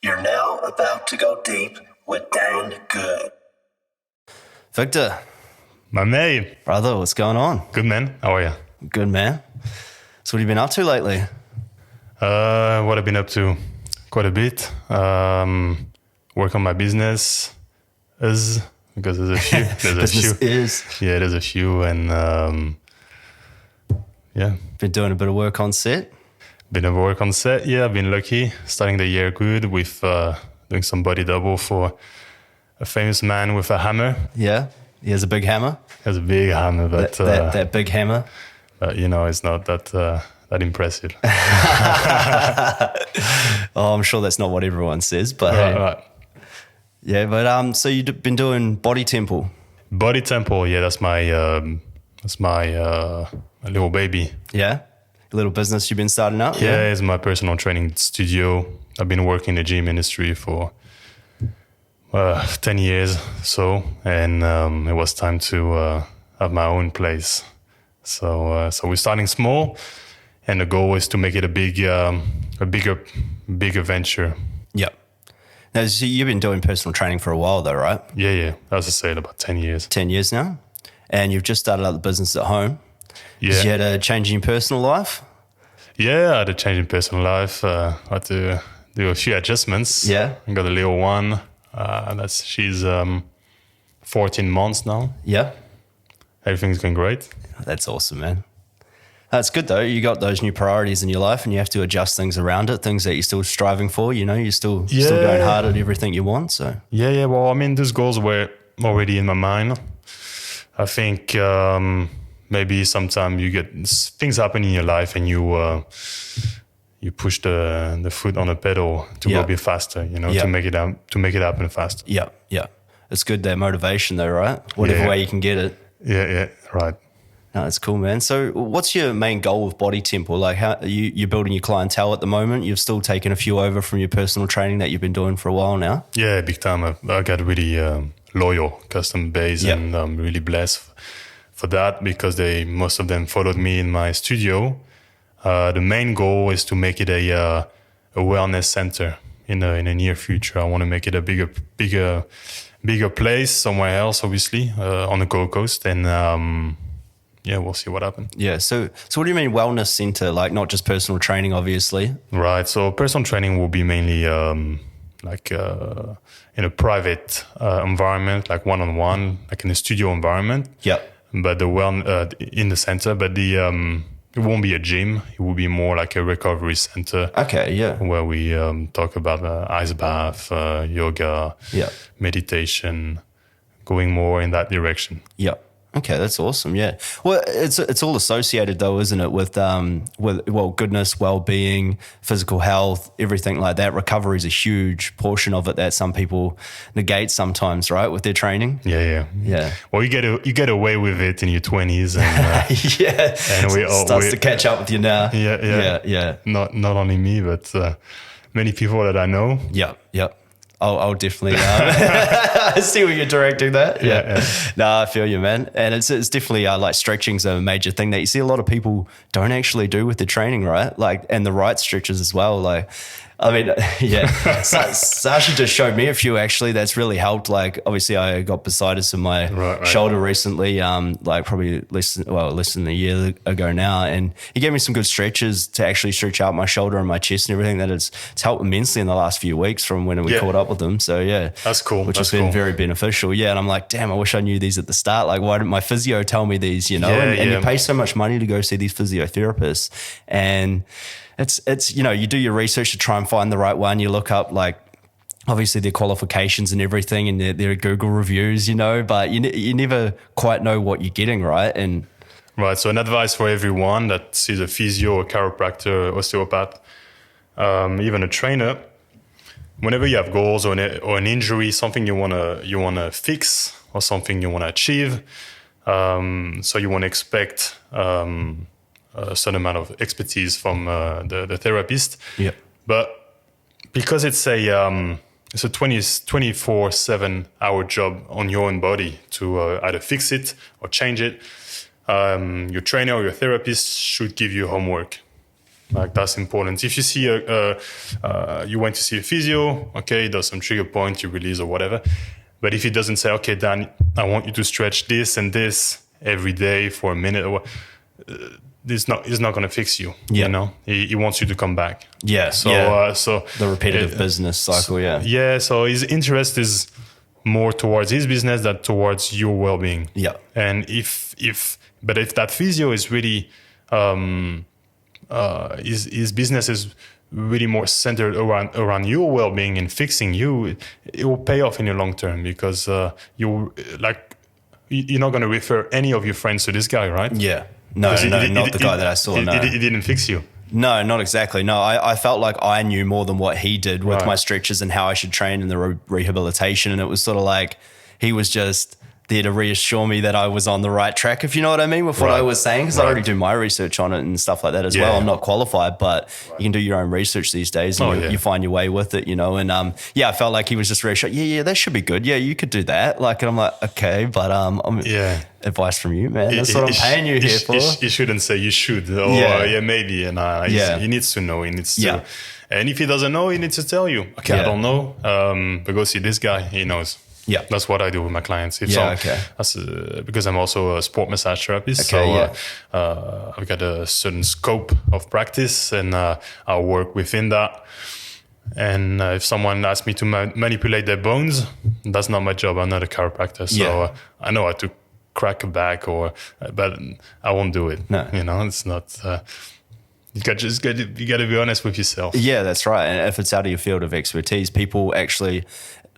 You're now about to go deep with Dan Good. Victor, My mate. brother, what's going on? Good, man. How are you? Good, man. So what have you been up to lately? What I've been up to? Quite a bit. Work on my business. Because there's a few. There's a few. And yeah. Been doing a bit of work on set? Been a work on set. Yeah, I've been lucky. Starting the year good with doing some body double for a famous man with a hammer. Yeah, he has a big hammer. He has a big hammer, but That big hammer. it's not that impressive. Oh, I'm sure that's not what everyone says, but hey. Right. Yeah, but so you've been doing Body Temple. Body Temple, yeah, that's my little baby. Yeah? A little business you've been starting up? Yeah, it's my personal training studio. I've been working in the gym industry for 10 years, and it was time to have my own place. So we're starting small, and the goal is to make it a bigger venture. Yep. Now, so you've been doing personal training for a while though, right? Yeah. As I said, about 10 years. 10 years now? And you've just started out the business at home. Yeah. Did you had a change in your personal life? Yeah, I had a change in personal life. I had to do a few adjustments. Yeah. I got a little one. She's 14 months now. Yeah. Everything's going great. That's awesome, man. That's good though. You got those new priorities in your life and you have to adjust things around it, things that you're still striving for, you're still going hard at everything you want. So Yeah. Well, I mean, those goals were already in my mind. I think maybe sometimes you get things happen in your life and you push the foot on the pedal to go a bit faster, to make it happen faster. Yeah. It's good, that motivation though, right? Whatever way you can get it. Yeah, right. No, that's cool, man. So what's your main goal with Body Temple? Like how you're building your clientele at the moment? You've still taken a few over from your personal training that you've been doing for a while now? Yeah, big time. I got really loyal customer base and I'm really blessed for that because most of them followed me in my studio. The main goal is to make it a wellness center in the near future. I want to make it a bigger place somewhere else, obviously, on the Gold Coast. And we'll see what happens. Yeah. So what do you mean wellness center? Like not just personal training, obviously. Right. So personal training will be mainly in a private environment, like one-on-one, like in a studio environment. Yeah. But in the center, but it won't be a gym. It will be more like a recovery center. Okay. Yeah. Where we talk about ice bath, yoga, meditation, going more in that direction. Yeah. Okay, that's awesome. Yeah. Well, it's all associated though, isn't it? With goodness, well-being, physical health, everything like that. Recovery is a huge portion of it that some people negate sometimes, right, with their training. Yeah. Well, you get away with it in your 20s, and and it starts to catch up with you now. Yeah. Not only me, but many people that I know. Yeah. I'll definitely I see where you're directing that. Yeah. No, I feel you, man. And it's definitely like stretching's a major thing that you see a lot of people don't actually do with their training, right? Like, and the right stretches as well. Like, I mean, Sasha just showed me a few actually that's really helped. Like, obviously I got bursitis in my shoulder recently, like probably less than a year ago now. And he gave me some good stretches to actually stretch out my shoulder and my chest and everything. It's helped immensely in the last few weeks from when we caught up with him. So yeah. That's cool. Which has been very beneficial. Yeah. And I'm like, damn, I wish I knew these at the start. Like, why didn't my physio tell me these, And you pay so much money to go see these physiotherapists. And it's you do your research to try and find the right one. You look up like obviously their qualifications and everything and their Google reviews, but you never quite know what you're getting, right? And right. So an advice for everyone that sees a physio, a chiropractor, osteopath, even a trainer, whenever you have goals or an injury, something you wanna fix or something you wanna achieve, so you wanna expect a certain amount of expertise from the therapist. Yeah. But because it's a 24/7 hour job on your own body to either fix it or change it, your trainer or your therapist should give you homework. Like that's important. If you see you went to see a physio, okay, does some trigger point, you release or whatever. But if he doesn't say, okay, Dan, I want you to stretch this and this every day for a minute, or he's not going to fix you. Yeah. You know, he wants you to come back. Yeah. So the repetitive business cycle. Yeah. So his interest is more towards his business than towards your well-being. Yeah. And if that physio is really his business is really more centered around your well-being and fixing you, it will pay off in the long term, because you're not going to refer any of your friends to this guy, right? Yeah. No, not the guy that I saw. No, he didn't fix you. No, not exactly. No, I felt like I knew more than what he did with Right. my stretches and how I should train in the rehabilitation. And it was sort of like he was just there to reassure me that I was on the right track, if you know what I mean, with what I was saying, because I already do my research on it and stuff like that as well. I'm not qualified, but you can do your own research these days and you find your way with it, you know. And I felt like he was just reassured, that should be good. Yeah, you could do that. Like, and I'm like, okay, but advice from you, man. That's what I'm paying you here for. You shouldn't say you should. Or, maybe. And he needs to know. He needs to. And if he doesn't know, he needs to tell you. Okay, I don't know. But go see this guy. He knows. Yeah, that's what I do with my clients. Because I'm also a sport massage therapist. I've got a certain scope of practice, and I work within that. And if someone asks me to manipulate their bones, that's not my job. I'm not a chiropractor, so I know how to crack a back, but I won't do it. No, you know, it's not. You got to be honest with yourself. Yeah, that's right. And if it's out of your field of expertise, people actually,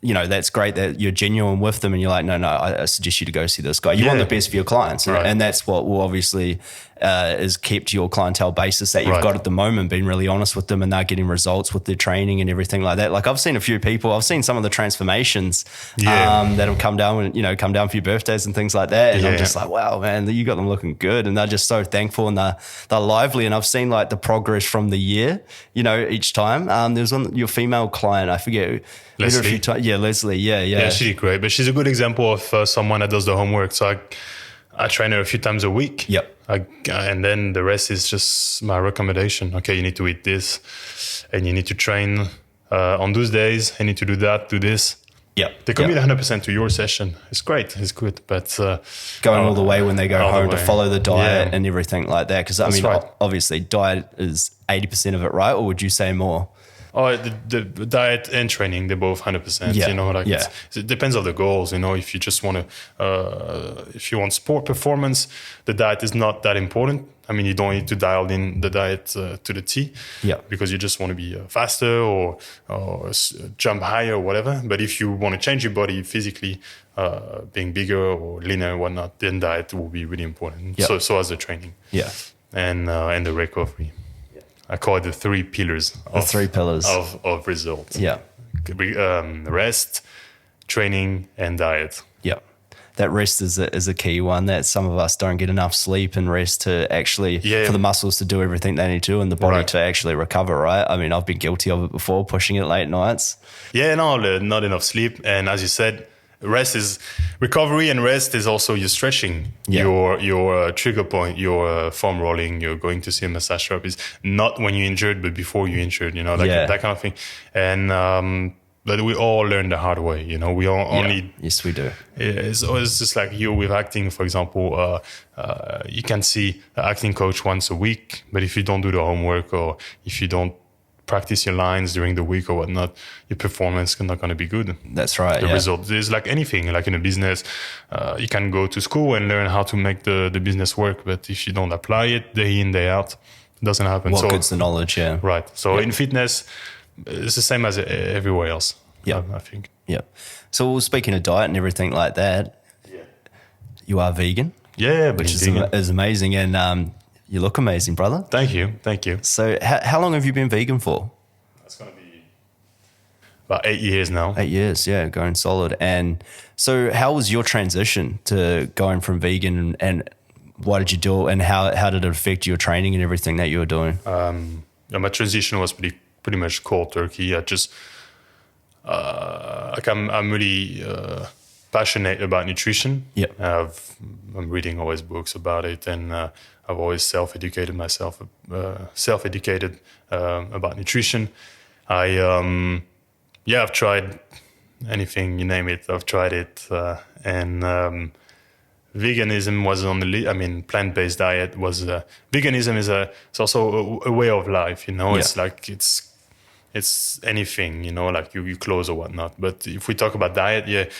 that's great that you're genuine with them and you're like, no, I suggest you to go see this guy. You want the best for your clients. Right. And that's what will obviously is kept your clientele basis that you've got at the moment, being really honest with them, and they're getting results with their training and everything like that. Like I've seen a few people, I've seen some of the transformations that have come down for your birthdays and things like that. And I'm just like, wow, man, you got them looking good. And they're just so thankful and they're lively. And I've seen like the progress from the year, each time. There was your female client, I forget. Leslie. Leslie. Yeah. Yeah, she did great. But she's a good example of someone that does the homework. So I train her a few times a week. Yep. And then the rest is just my recommendation. Okay, you need to eat this, and you need to train on those days. You need to do that, do this. Yeah, they commit 100% to your session. It's great, it's good, but going all the way when they go home to follow the diet and everything like that. Because obviously, diet is 80% of it, right? Or would you say more? Oh, the diet and training, they're both 100%. It depends on the goals. If you just want to, if you want sport performance, the diet is not that important. I mean, you don't need to dial in the diet to the T, because you just want to be faster or jump higher or whatever. But if you want to change your body physically, being bigger or leaner and whatnot, then diet will be really important. Yep. So as the training, and the recovery. I call it the three pillars. Of results. Yeah. Rest, training, and diet. Yeah. That rest is a key one, that some of us don't get enough sleep and rest to actually, for the muscles to do everything they need to and the body to actually recover, right? I mean, I've been guilty of it before, pushing it late nights. Yeah, not enough sleep. And as you said, recovery and rest is also your stretching, your trigger point, your foam rolling, you're going to see a massage therapist, not when you're injured, but before you're injured, that kind of thing. And, but we all learn the hard way, we all only... Yes, we do. It's just like you with acting, for example, you can see an acting coach once a week, but if you don't do the homework or if you don't practice your lines during the week or whatnot, your performance is not going to be good. That's right. The result is like anything, like in a business, you can go to school and learn how to make the business work, but if you don't apply it day in, day out, it doesn't happen. What good's the knowledge? Yeah. Right. So in fitness, it's the same as everywhere else. Yeah, I think. Yeah. So speaking of diet and everything like that, you are vegan. Yeah, which is amazing, and you look amazing, brother. Thank you. So how long have you been vegan for? That's going to be about 8 years now. 8 years, yeah, going solid. And so how was your transition to going from vegan, and why did you do it, and how did it affect your training and everything that you were doing? My transition was pretty much cold turkey. I just I'm really passionate about nutrition. Yeah, I'm reading always books about it, and I've always self-educated myself, about nutrition. I've tried anything, you name it, I've tried it. And veganism was on the list. I mean, plant-based diet was, veganism is it's also a way of life, you know, it's like, it's anything, you know, like you clothes or whatnot. But if we talk about diet,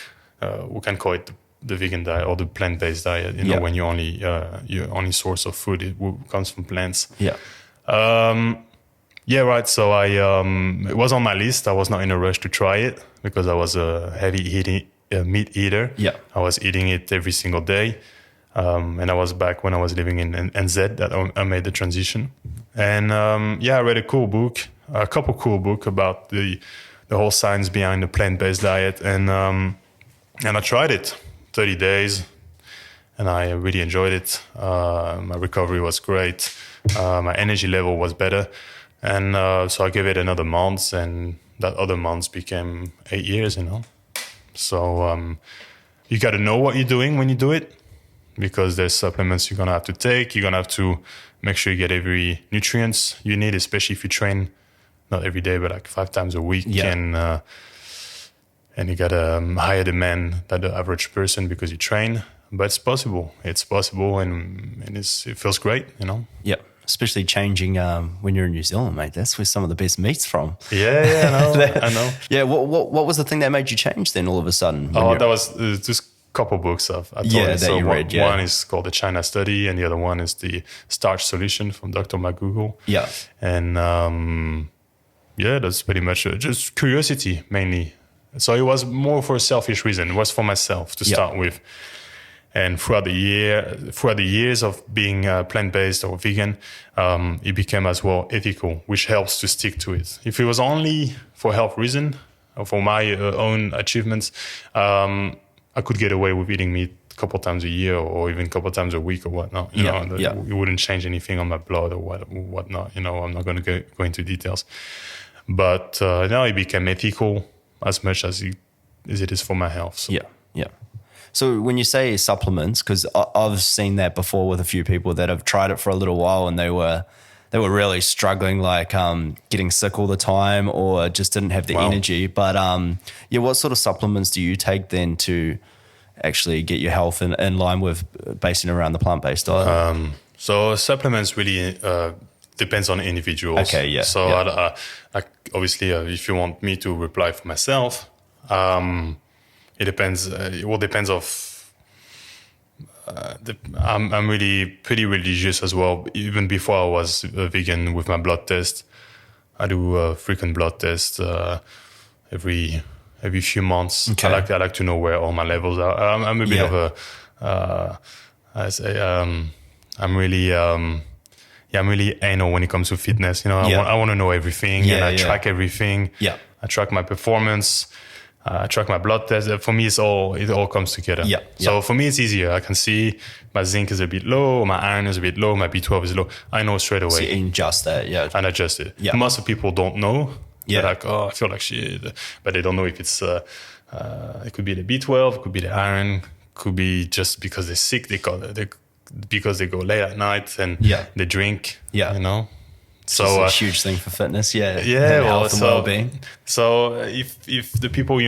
we can call it the vegan diet or the plant-based diet, you know, when your only source of food comes from plants. Right. So it was on my list. I was not in a rush to try it because I was a heavy meat eater. I was eating it every single day. And I was back when I was living in NZ that I made the transition. And I read a couple cool books about the whole science behind the plant-based diet. And I tried it 30 days and I really enjoyed it. My recovery was great. My energy level was better. And so I gave it another month, and that other month became 8 years, you know. So you got to know what you're doing when you do it, because there's supplements you're going to have to take. You're going to have to make sure you get every nutrients you need, especially if you train, not every day, but like 5 times a week. And you got a higher demand than the average person because you train. But it's possible. It's possible, and it feels great, you know. Yeah. Especially changing when you're in New Zealand, mate. That's where some of the best meat's from. Yeah, I know. Yeah, what was the thing that made you change then all of a sudden? That was just a couple books I told you. That you read. One is called The China Study, and the other one is The Starch Solution from Dr. McGoogle. Yeah. And that's pretty much just curiosity mainly. So it was more for a selfish reason. It was for myself to start with. And throughout the years of being plant-based or vegan, it became as well ethical, which helps to stick to it. If it was only for health reason or for my own achievements, I could get away with eating meat a couple times a year or even a couple times a week or whatnot. It wouldn't change anything on my blood or whatnot. You know, I'm not going to go into details. But now it became ethical as much as it is for my health. So. Yeah. So when you say supplements, because I've seen that before with a few people that have tried it for a little while and they were really struggling, like getting sick all the time or just didn't have the energy. But what sort of supplements do you take then to actually get your health in line with basing around the plant-based diet? So supplements really depends on individuals. Okay, yeah. So obviously, if you want me to reply for myself, it depends. It all depends of. I'm really pretty religious as well. Even before I was a vegan, with my blood test, I do a frequent blood test every few months. Okay. I like to know where all my levels are. I'm a bit of a. I'm really anal when it comes to fitness. You know, I want to know everything, and I track everything. Yeah, I track my performance. I track my blood test. For me, it all comes together. Yeah. So for me, it's easier. I can see my zinc is a bit low, my iron is a bit low, my B12 is low. I know straight away. So you adjust that, yeah. And adjust it. Yeah. Most of people don't know. Yeah. They're like, I feel like shit. But they don't know if it's, it could be the B12, it could be the iron, could be just because they're sick, because they go late at night and they drink, you know. So it's a huge thing for fitness, health and well-being. So if the people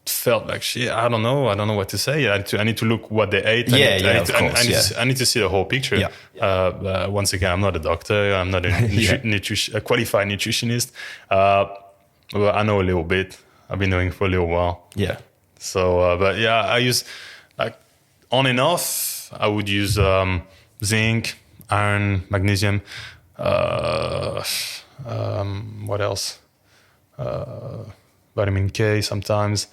felt like shit, I don't know what to say. I need to look what they ate. I need to see the whole picture. Yeah. Once again, I'm not a doctor. I'm not a qualified nutritionist. But I know a little bit. I've been doing it for a little while. Yeah. So, I use on and off. I would use zinc, iron, magnesium. What else? Vitamin K sometimes.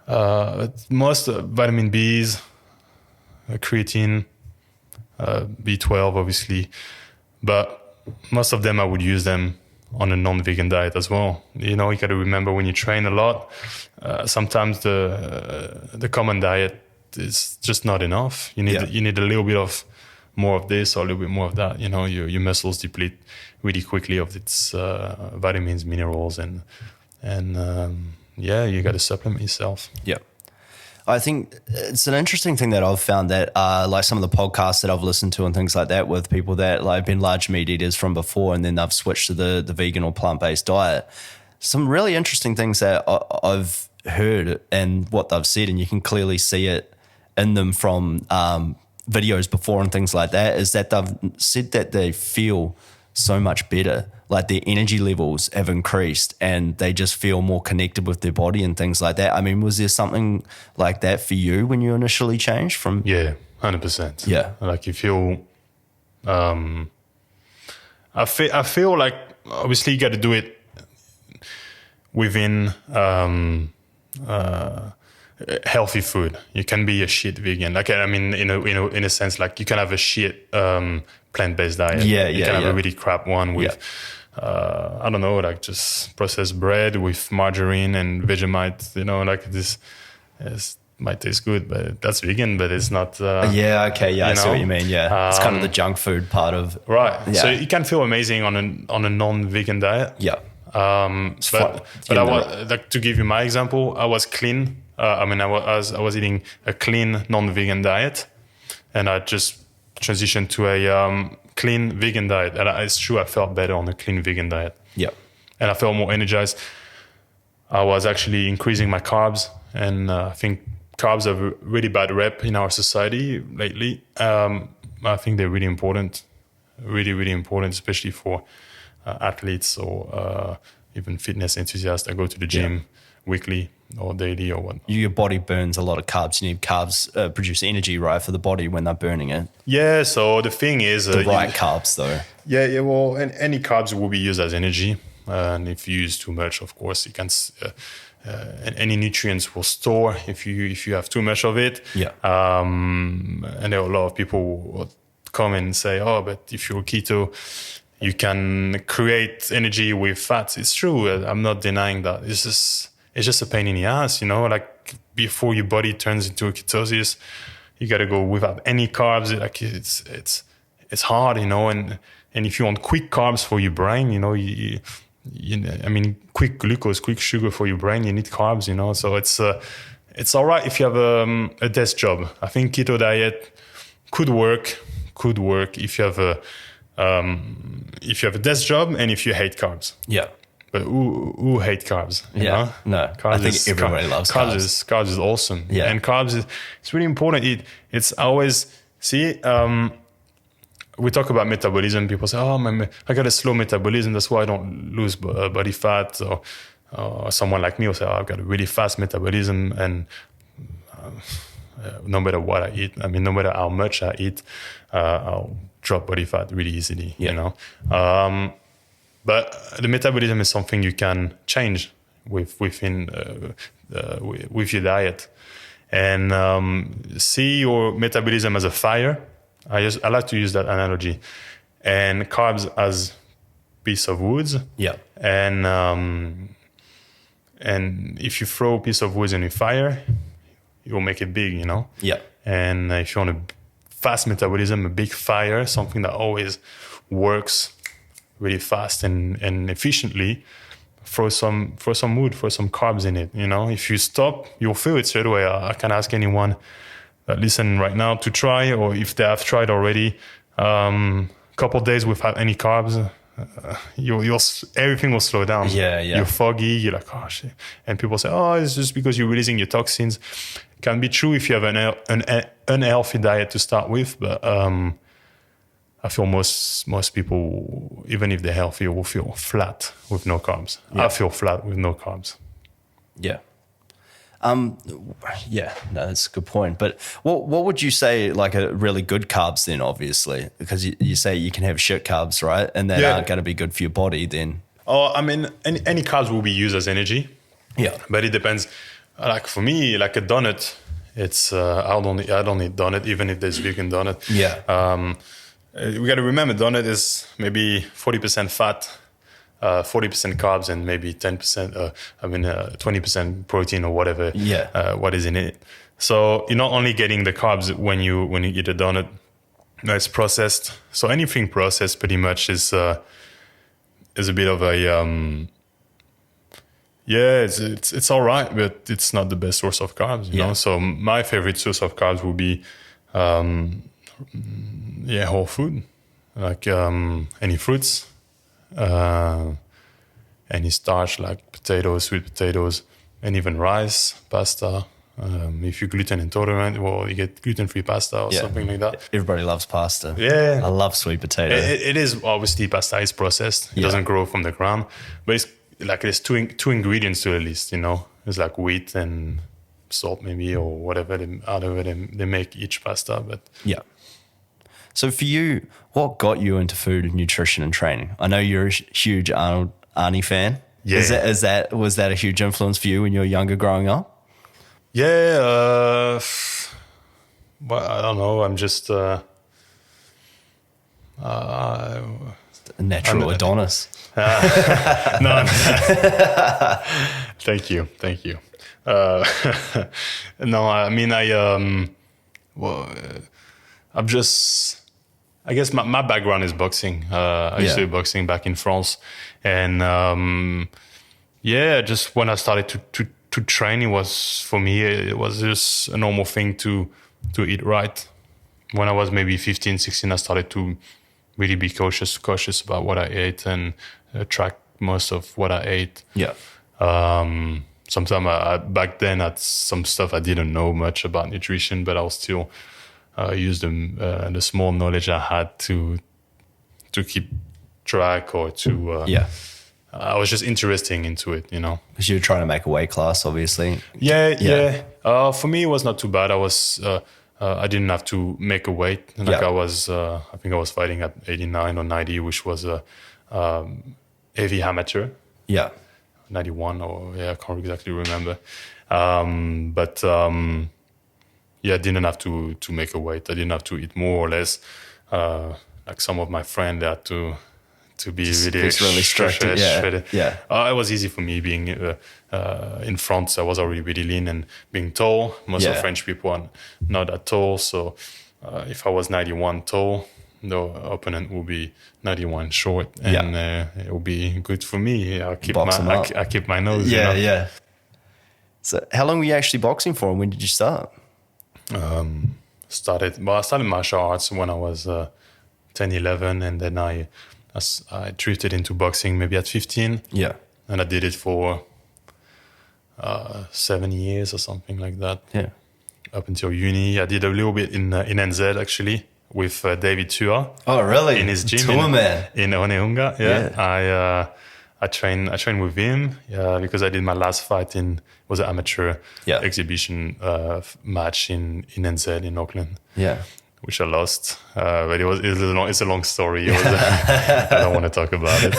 Most vitamin Bs, creatine, B12 obviously, but most of them I would use them on a non-vegan diet as well. You know, you got to remember when you train a lot, sometimes the common diet is just not enough. You need a little bit of more of this or a little bit more of that. You know, your muscles deplete really quickly of its vitamins, minerals, and you got to supplement yourself. Yeah. I think it's an interesting thing that I've found that like some of the podcasts that I've listened to and things like that with people that like have been large meat eaters from before and then they've switched to the vegan or plant-based diet. Some really interesting things that I've heard and what they've said, and you can clearly see it in them from videos before and things like that, is that they've said that they feel so much better. Like their energy levels have increased and they just feel more connected with their body and things like that. I mean, was there something like that for you when you initially changed from? Yeah, 100%. Yeah. Like you feel, I feel like obviously you got to do it within healthy food. You can be a shit vegan. Like, I mean, in a sense, like you can have a shit plant-based diet. You can have a really crap one with, I don't know, like just processed bread with margarine and Vegemite, like this might taste good, but that's vegan, but it's not. I see what you mean. Yeah. It's kind of the junk food part of. Right. Yeah. So it can feel amazing on a non-vegan diet. Yeah. But I was, like, to give you my example, I was clean. I was eating a clean non-vegan diet, and I just transitioned to a clean vegan diet. And it's true, I felt better on a clean vegan diet. Yeah. And I felt more energized. I was actually increasing my carbs, and I think carbs have a really bad rep in our society lately. I think they're really important, really important, especially for athletes or even fitness enthusiasts that go to the gym weekly or daily or what. Your body burns a lot of carbs. You need carbs produce energy, right, for the body when they're burning it. Yeah, so the thing is... the right carbs, though. Yeah, well, and any carbs will be used as energy. And if you use too much, of course, you can... and any nutrients will store if you have too much of it. Yeah. And there are a lot of people who will come and say, oh, but if you're keto, you can create energy with fats. It's true. I'm not denying that. It's just a pain in the ass, like before your body turns into a ketosis, you got to go without any carbs. Like it's hard, and if you want quick carbs for your brain, quick glucose, quick sugar for your brain, you need carbs, so it's all right if you have a desk job. I think keto diet could work if you have a desk job and if you hate carbs. Yeah. But who hate carbs? No. Carbs I think everybody loves carbs. Carbs is awesome. Yeah. And carbs it's really important. It's always, we talk about metabolism. People say, oh, I got a slow metabolism. That's why I don't lose body fat. Or someone like me will say, oh, I've got a really fast metabolism. And no matter what I eat, no matter how much I eat, I'll drop body fat really easily, But the metabolism is something you can change with your diet, and see your metabolism as a fire. I like to use that analogy, and carbs as piece of wood. Yeah. And if you throw a piece of wood in a fire, you'll make it big, Yeah. And if you want a fast metabolism, a big fire, something that always works really fast and efficiently, throw some wood, throw some carbs in it. If you stop, you'll feel it straight away. I can ask anyone that listen right now to try, or if they have tried already, couple of days without any carbs, everything will slow down. Yeah. You're foggy. You're like, oh shit. And people say, oh, it's just because you're releasing your toxins. Can be true if you have an unhealthy diet to start with, but I feel most people, even if they're healthy, will feel flat with no carbs. Yeah. I feel flat with no carbs. Yeah. That's a good point. But what would you say, like, a really good carbs then, obviously? Because you say you can have shit carbs, right? And they aren't going to be good for your body then. Oh, any carbs will be used as energy. Yeah. But it depends. Like for me, like a donut, it's I don't eat donut, even if there's vegan donut. Yeah. We got to remember, donut is maybe 40% fat, 40% carbs, and maybe 10%, 20% protein or whatever. Yeah. What is in it? So you're not only getting the carbs when you eat a donut. It's processed. So anything processed pretty much is a bit of a Yeah, it's all right, but it's not the best source of carbs, you know. So my favorite source of carbs would be, whole food, like any fruits, any starch like potatoes, sweet potatoes, and even rice, pasta. If you're gluten intolerant, well, you get gluten-free pasta or something like that. Everybody loves pasta. Yeah. I love sweet potato. It is obviously pasta is processed. It doesn't grow from the ground, but it's like there's two ingredients to it at least, you know. It's like wheat and salt maybe or whatever out of it they make each pasta. But yeah. So for you, what got you into food and nutrition and training? I know you're a huge Arnie fan. Yeah. Was that a huge influence for you when you were younger growing up? Yeah. Well, I don't know. I'm just A natural Adonis. no. Thank you. No, I mean I'm just. I guess my background is boxing. I used to do boxing back in France, and just when I started to train, it was just a normal thing to eat right. When I was maybe 15, 16, I started to really be cautious about what I ate and track most of what I ate. Yeah. Sometimes back then at some stuff I didn't know much about nutrition, but I was still use the small knowledge I had to keep track or to I was just interested into it, you know. Because you were trying to make a weight class, obviously. Yeah. For me, it was not too bad. I was I didn't have to make a weight. Like I was, I think I was fighting at 89 or 90, which was a heavy amateur. Yeah. 91 or I can't exactly remember. I didn't have to make a weight. I didn't have to eat more or less. Like some of my friends, they had to be really restricted. Yeah. It was easy for me being in France. I was already really lean and being tall. Most of French people are not that tall. So if I was 91 tall, the opponent will be 91 short, and it will be good for me. I keep my nose. Yeah. So how long were you actually boxing for, and when did you start? I started martial arts when I was 10, 11, and then I drifted into boxing maybe at 15. Yeah. And I did it for 7 years or something like that. Yeah. Up until uni. I did a little bit in NZ actually with David Tua. Oh, really? In his gym. Tua man. In Onehunga. Yeah. I trained with him because I did my last fight was an amateur exhibition match in NZ in Auckland. Yeah. Which I lost, but it's a long story. I don't want to talk about it.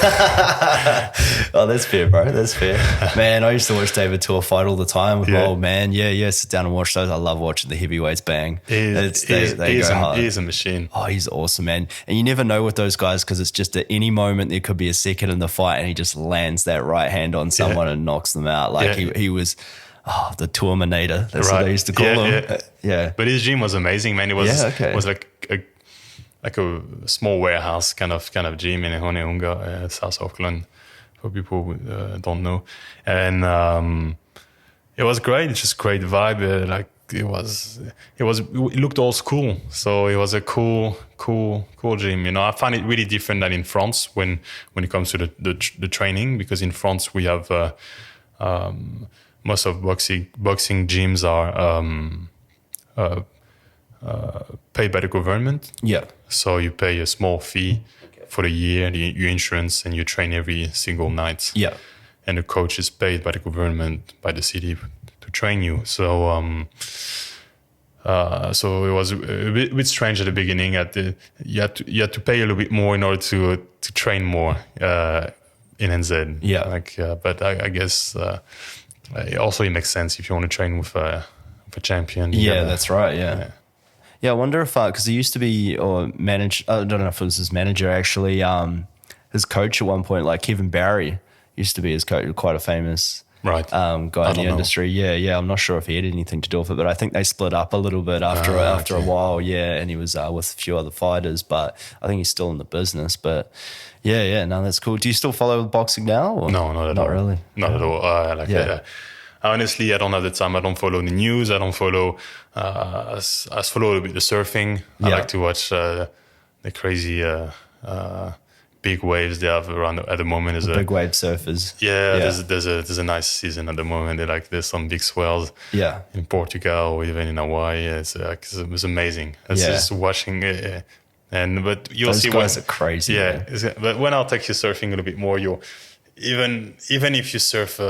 Oh, that's fair, bro. That's fair. Man, I used to watch David Tua fight all the time with my old man. Yeah, sit down and watch those. I love watching the heavyweights bang. They go hard. He is a machine. Oh, he's awesome, man. And you never know with those guys because it's just at any moment there could be a second in the fight and he just lands that right hand on someone and knocks them out. Like he was... Oh, the Tourminator. That's what they used to call him. Yeah. But his gym was amazing, man. It was was like a small warehouse kind of gym in Honehunga, South Auckland, for people who don't know. And it was great. It's just great vibe. It looked old school. So it was a cool gym. You know, I find it really different than in France when it comes to the training, because in France we have most of boxing gyms are paid by the government. Yeah. So you pay a small fee for the year, your insurance, and you train every single night. Yeah. And the coach is paid by the government, by the city, to train you. So so it was a bit strange at the beginning. You had to pay a little bit more in order to train more in NZ. Yeah. But I guess. Also, it makes sense if you want to train with a champion. Yeah, that's right. Yeah. I wonder if because he used to be or manage. I don't know if it was his manager actually. His coach at one point, like Kevin Barry, used to be his coach. Quite a famous Right. guy in the don't know. industry. Yeah. I'm not sure if he had anything to do with it, but I think they split up a little bit after a while. Yeah, and he was with a few other fighters, but I think he's still in the business. But yeah, no, that's cool. Do you still follow boxing now? Or? No, not at Not all. really. Not at all. Honestly, I don't have the time. I don't follow the news. I don't follow. I follow a little bit the surfing. I like to watch the crazy big waves they have around at the moment. Big wave surfers. Yeah. There's a nice season at the moment. There's some big swells. Yeah. In Portugal or even in Hawaii. It's amazing. It's just watching it. But you'll Those see guys are crazy. Yeah, but when I'll take you surfing a little bit more, you're even if you surf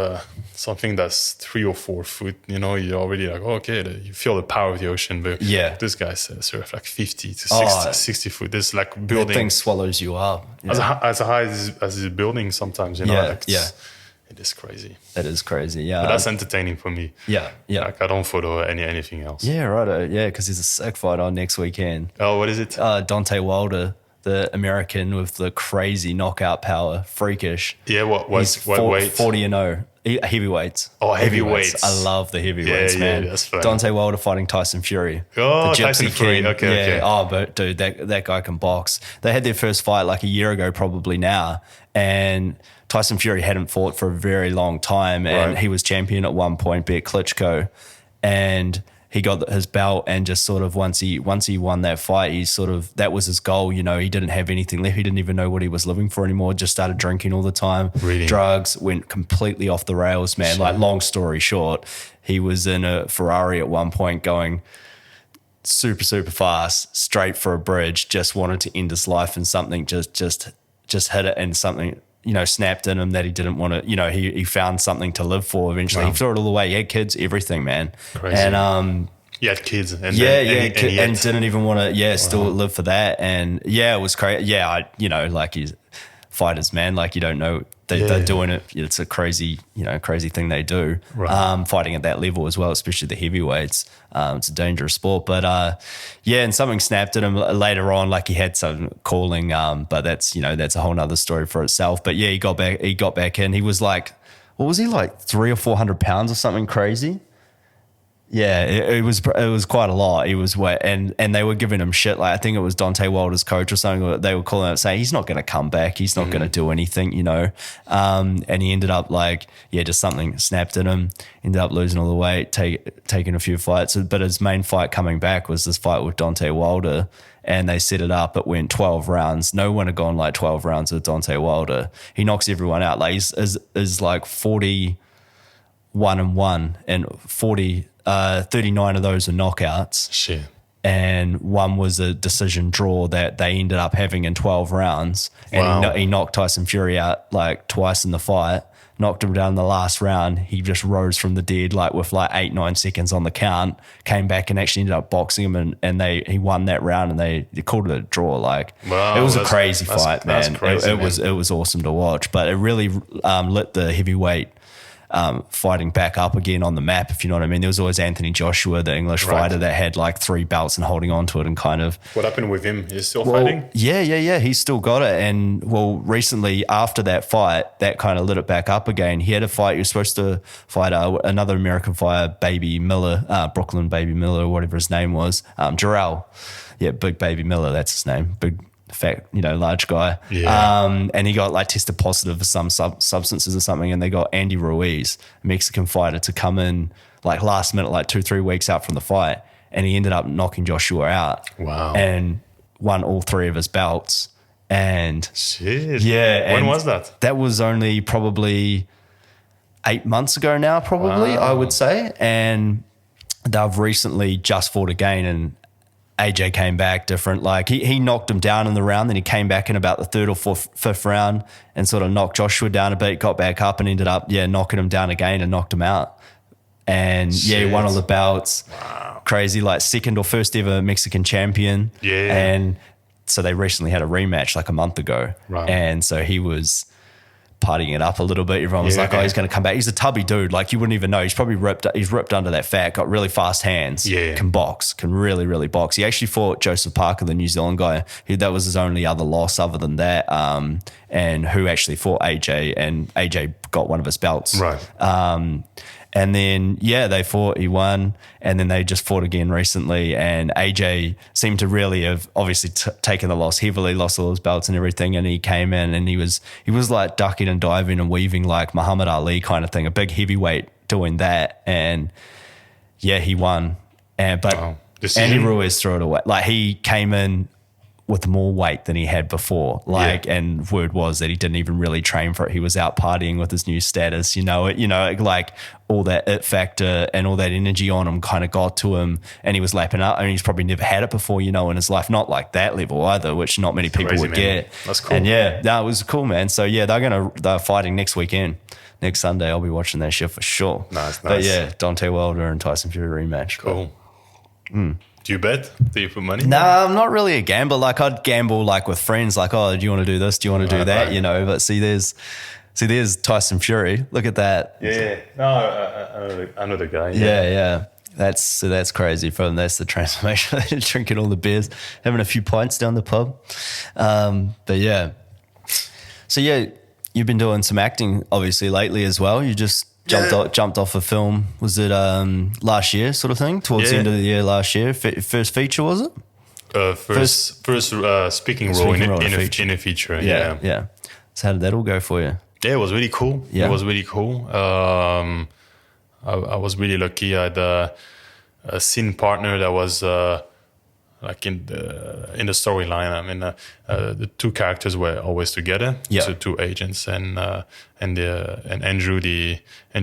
something that's 3 or 4 foot, you're already like, you feel the power of the ocean. But this guy surf like 50 to 60 foot. This like building. That thing swallows you up. As high as the building sometimes, it is crazy. It is crazy, yeah. But that's entertaining for me. Yeah. Like I don't follow anything else. Yeah, right. Yeah, because there's a sick fight on next weekend. Oh, what is it? Dante Wilder, the American with the crazy knockout power, freakish. Yeah, what weight? 40-0. Heavyweights. Oh, heavyweights. I love the heavyweights, man. Yeah, that's fun. Dante Wilder fighting Tyson Fury. Oh, the Gypsy Tyson Fury. King. Okay. Oh, but dude, that guy can box. They had their first fight like a year ago, probably now, and Tyson Fury hadn't fought for a very long time, and he was champion at one point, beat Klitschko, and he got his belt, and just sort of once he won that fight, that was his goal. He didn't have anything left. He didn't even know what he was living for anymore. Just started drinking all the time. Really? Drugs, went completely off the rails, man. Like, long story short, he was in a Ferrari at one point going super, super fast, straight for a bridge, just wanted to end his life, and something just hit it, and something snapped in him that he didn't want to, he found something to live for eventually. Wow. He threw it all away. He had kids, everything, man. Crazy. And he had kids. And didn't even want to, still live for that. And it was crazy. Yeah, like he's fighters, man. Like, you don't know. They're doing it. It's a crazy, crazy thing they do. Right. Fighting at that level as well, especially the heavyweights. It's a dangerous sport. But and something snapped at him later on. Like, he had some calling, but that's a whole nother story for itself. But yeah, he got back in. He was like, what was he, like 300 or 400 pounds or something crazy? Yeah, it was quite a lot. He was wet, and they were giving him shit. Like, I think it was Dante Wilder's coach or something. They were calling out saying he's not going to come back. He's not going to do anything, And he ended up just something snapped in him. Ended up losing all the weight, taking a few fights. But his main fight coming back was this fight with Dante Wilder, and they set it up. It went 12 rounds. No one had gone like 12 rounds with Dante Wilder. He knocks everyone out. Like, he's like 41-1 and 39 of those are knockouts. Shit. And one was a decision draw that they ended up having in 12 rounds. And Wow. he knocked Tyson Fury out like twice in the fight, knocked him down in the last round. He just rose from the dead with 8-9 seconds on the count, came back and actually ended up boxing him, and he won that round, and they called it a draw. Wow, it was a crazy fight, man. That's crazy, it was awesome to watch, but it really lit the heavyweight fighting back up again on the map, if you know what I mean. There was always Anthony Joshua, the English fighter, that had 3 belts and holding on to it, and kind of... What happened with him? He's still fighting? Yeah. He's still got it. And recently after that fight, that kind of lit it back up again. He had a fight. He was supposed to fight another American fighter, Baby Miller, Brooklyn Baby Miller, or whatever his name was. Jarrell. Yeah, Big Baby Miller, that's his name. Big, fat, large guy. Yeah. And he got tested positive for some substances or something, and they got Andy Ruiz, a Mexican fighter, to come in last minute, 2-3 weeks out from the fight, and he ended up knocking Joshua out. Wow. And won all 3 of his belts. And shit. Yeah. When was that? That was only probably 8 months ago now, probably. Wow. I would say. And they've recently just fought again, and AJ came back different. He knocked him down in the round, then he came back in about the 3rd or 5th round and sort of knocked Joshua down a bit, got back up and ended up knocking him down again and knocked him out. And he won all the belts. Wow. Crazy, 2nd or 1st ever Mexican champion. Yeah. And so they recently had a rematch a month ago. Right. And so he was partying it up a little bit. Everyone was like, oh, he's going to come back. He's a tubby dude. Like you wouldn't even know. He's probably he's ripped under that fat, got really fast hands, can box, can really, really box. He actually fought Joseph Parker, the New Zealand guy. That was his only other loss other than that. And who actually fought AJ, and AJ got one of his belts. Right. And then, they fought, he won, and then they just fought again recently, and AJ seemed to really have obviously taken the loss heavily, lost all his belts and everything, and he came in and he was like ducking and diving and weaving like Muhammad Ali kind of thing, a big heavyweight doing that, and he won. But Andy Ruiz threw it away. Like he came in with more weight than he had before. And word was that he didn't even really train for it. He was out partying with his new status, like all that it factor and all that energy on him kind of got to him, and he was lapping up, and he's probably never had it before, in his life, not like that level either, which not many people would get. That's cool. And it was cool, man. So they're fighting next weekend. Next Sunday, I'll be watching that shit for sure. Nice. But Deontay Wilder and Tyson Fury rematch. Cool. Do you bet? Do you put money? Nah, I'm not really a gambler. Like I'd gamble like with friends, like, oh, do you want to do this? Do you want to do that? Right. But see, there's Tyson Fury. Look at that. Yeah. No, I know the guy. Yeah. That's crazy for them. That's the transformation. Drinking all the beers, having a few pints down the pub. So you've been doing some acting obviously lately as well. You just jumped off a film. Was it last year sort of thing? Towards the end of the year last year? First feature, was it? First speaking role in a feature. Yeah. So how did that all go for you? Yeah, it was really cool. Yeah. It was really cool. I was really lucky. I had a scene partner that was like in the storyline. I mean, the two characters were always together. Yeah. So two agents and Andrew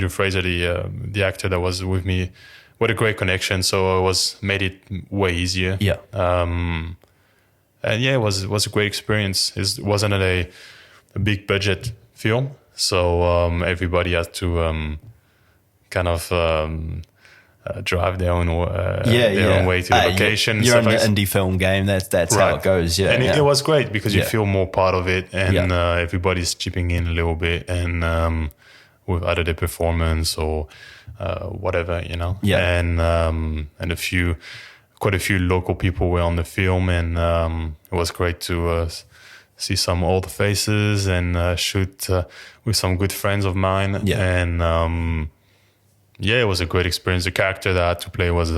Fraser, the actor that was with me, what a great connection. So made it way easier. Yeah. And it was a great experience. It wasn't a big budget film, so everybody had to kind of drive their own way to the location. You're in the indie film game. That's right. How it goes. Yeah, and it was great because you feel more part of it, and everybody's chipping in a little bit, and with either the performance or whatever, Yeah. And quite a few local people were on the film, and it was great to see some old faces and shoot with some good friends of mine. Yeah. And it was a great experience. The character that I had to play was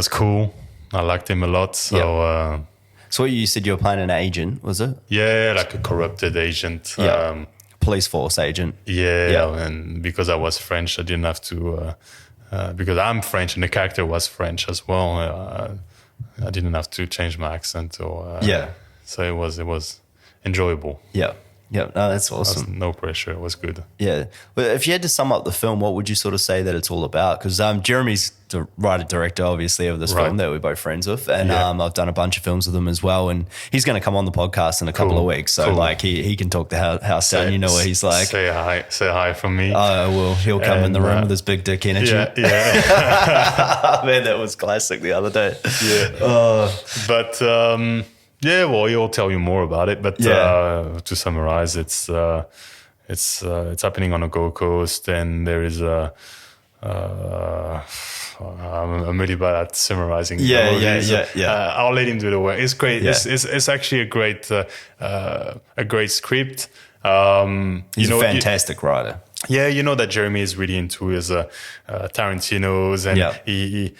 cool. I liked him a lot. So so you said you were playing an agent, was it? Yeah, like a corrupted agent. Yeah. Police force agent. Yeah, and because I was French, I didn't have to. Because I'm French and the character was French as well. I didn't have to change my accent or. So it was enjoyable. Yeah. Yeah, no, that's awesome. No pressure. It was good. Yeah. Well, if you had to sum up the film, what would you sort of say that it's all about? Because Jeremy's the writer-director, obviously, of this film that we're both friends with. And I've done a bunch of films with him as well. And he's going to come on the podcast in a couple of weeks. So, like, he can talk to house down. You know what he's like. Say hi from me. Oh, well, he'll come in the room with his big dick energy. Yeah. Man, that was classic the other day. Yeah. But... well, he'll tell you more about it. But to summarize, it's happening on a Gold Coast, and there is I'm really bad at summarizing. Yeah. I'll let him do the work. It's great. Yeah. It's actually a great script. He's a fantastic writer. Yeah, you know that Jeremy is really into his Tarantino's, and he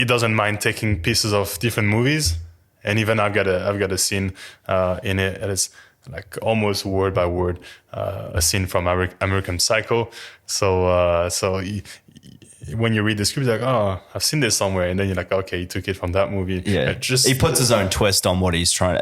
doesn't mind taking pieces of different movies. And even I've got a scene in it that is like almost word by word a scene from American Psycho. So when you read the script, you're like, oh, I've seen this somewhere, and then you're like, okay, he took it from that movie. Yeah, he puts his own twist on what he's doing.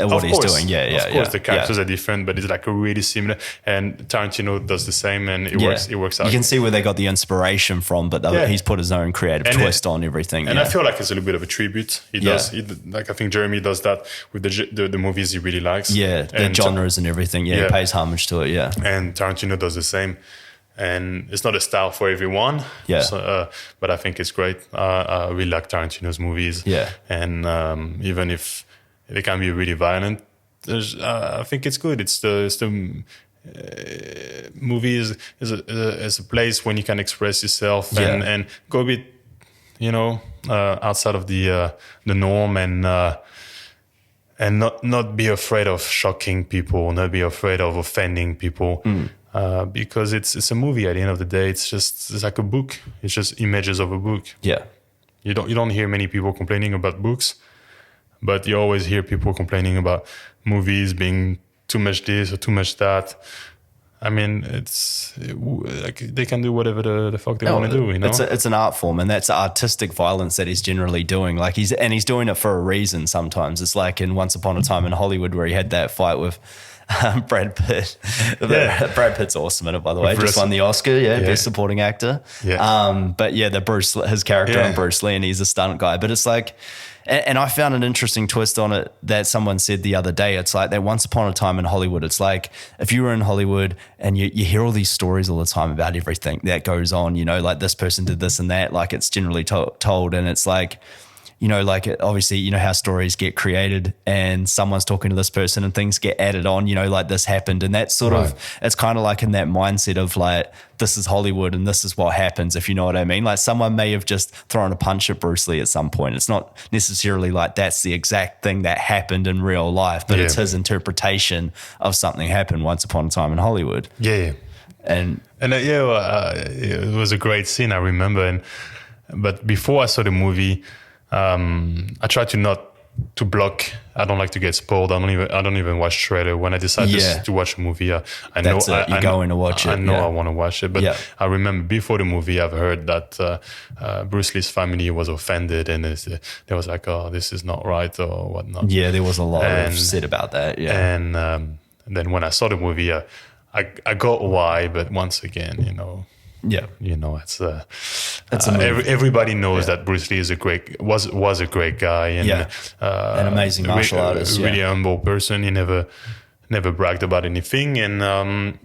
Yeah, of course, the characters are different, but it's like really similar. And Tarantino does the same, and it works. It works out. You can see where they got the inspiration from, but he's put his own creative twist on everything. And I feel like it's a little bit of a tribute. He does. I think Jeremy does that with the movies he really likes. Yeah, the genres and everything. Yeah, he pays homage to it. Yeah, and Tarantino does the same. And it's not a style for everyone. Yeah. So, but I think it's great. I really like Tarantino's movies. Yeah. And even if they can be really violent I think it's good. It's the movie is a place when you can express yourself and go a bit, outside of the norm and not be afraid of shocking people, not be afraid of offending people, because it's a movie. At the end of the day, it's like a book. It's just images of a book. Yeah. You don't hear many people complaining about books, but you always hear people complaining about movies being too much this or too much that. I mean, it's like they can do whatever the fuck they want to do, It's an art form, and that's artistic violence that he's generally doing. Like he's doing it for a reason sometimes. It's like in Once Upon a Time in Hollywood where he had that fight with Brad Pitt. Yeah. Brad Pitt's awesome in it, by the way. Just won the Oscar, Best Supporting Actor. Yeah. But his character in Bruce Lee, and he's a stunt guy. But it's like, and I found an interesting twist on it that someone said the other day. It's like that Once Upon a Time in Hollywood. It's like if you were in Hollywood and you hear all these stories all the time about everything that goes on, like this person did this and that, like it's generally told. And it's like, obviously, how stories get created and someone's talking to this person and things get added on, like this happened. And that's sort of, it's kind of like in that mindset of like, this is Hollywood and this is what happens, if you know what I mean. Like someone may have just thrown a punch at Bruce Lee at some point. It's not necessarily like that's the exact thing that happened in real life, but it's his interpretation of something happened once upon a time in Hollywood. Yeah. And it was a great scene, I remember. But before I saw the movie, I try to not to block. I don't like to get spoiled. I don't even watch trailer. When I decide to watch a movie, I know you go in to watch it. I know I want to watch it. But I remember before the movie, I've heard that Bruce Lee's family was offended, and they was like, "Oh, this is not right," or whatnot. Yeah, there was a lot said about that. Yeah, and then when I saw the movie, I got why. But once again, it's everybody knows that Bruce Lee is was a great guy and an amazing martial artist, really humble person. He never bragged about anything, and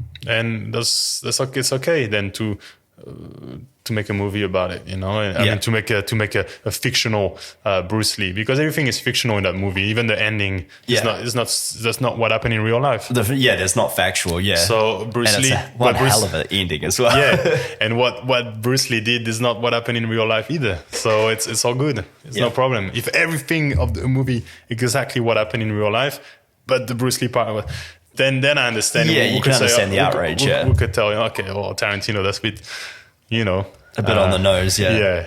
that's okay. It's okay then to make a movie about it, I mean, to make a fictional Bruce Lee, because everything is fictional in that movie. Even the ending that's not what happened in real life. That's not factual. Yeah. So Bruce Lee, one hell of an ending as well. And what Bruce Lee did is not what happened in real life either. So it's all good. It's no problem. If everything of the movie exactly what happened in real life, but the Bruce Lee part, then I understand. Yeah, you can understand the outrage. We could tell, okay, well, Tarantino, that's a bit, a bit on the nose. Yeah.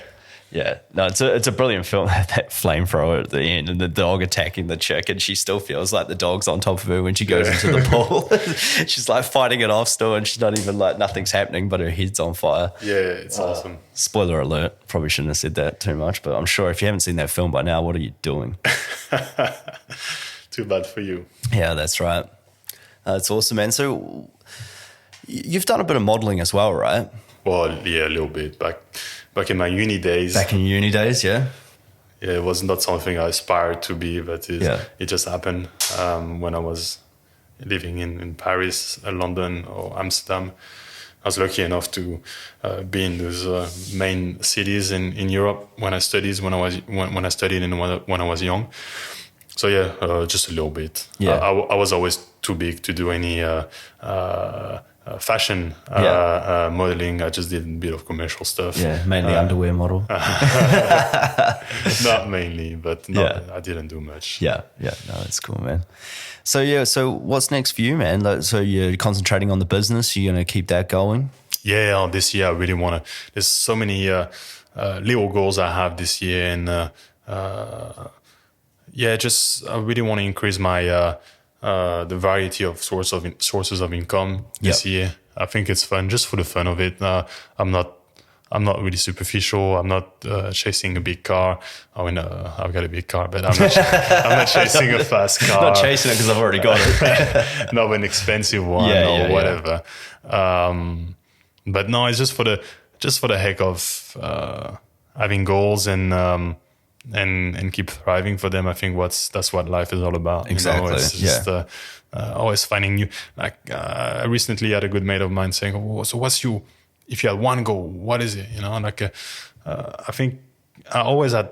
Yeah, no, it's a brilliant film. That flamethrower at the end and the dog attacking the chick, and she still feels like the dog's on top of her when she goes into the pool. She's like fighting it off still, and she's not even like nothing's happening, but her head's on fire. Yeah, it's awesome. Spoiler alert. Probably shouldn't have said that too much, but I'm sure if you haven't seen that film by now, what are you doing? Too bad for you. Yeah, that's right. It's awesome, man. So you've done a bit of modeling as well, right? Well, yeah, a little bit. Back in my uni days. Back in uni days, yeah. Yeah, it was not something I aspired to be, but it just happened when I was living in Paris, London, or Amsterdam. I was lucky enough to be in those main cities in Europe when I studied when I was young. So just a little bit. Yeah, I was always too big to do any fashion modeling. I just did a bit of commercial stuff. Yeah, mainly underwear model. Not mainly, but I didn't do much. Yeah. No, that's cool, man. So what's next for you, man? Like, so you're concentrating on the business. You're going to keep that going? Yeah, this year I really want to. There's so many little goals I have this year, and I really want to increase my the variety of sources of income this year. I think it's fun, just for the fun of it. I'm not really superficial. I'm not chasing a big car. I mean, I've got a big car, but I'm not chasing a fast car. Not chasing it because I've already got it. Not an expensive one or whatever. But no, it's just for the heck of having goals and keep thriving for them. I think that's what life is all about. Exactly. It's just always finding new. Like I recently had a good mate of mine saying, "Oh, so what's you? If you had one goal, what is it?" I think I always had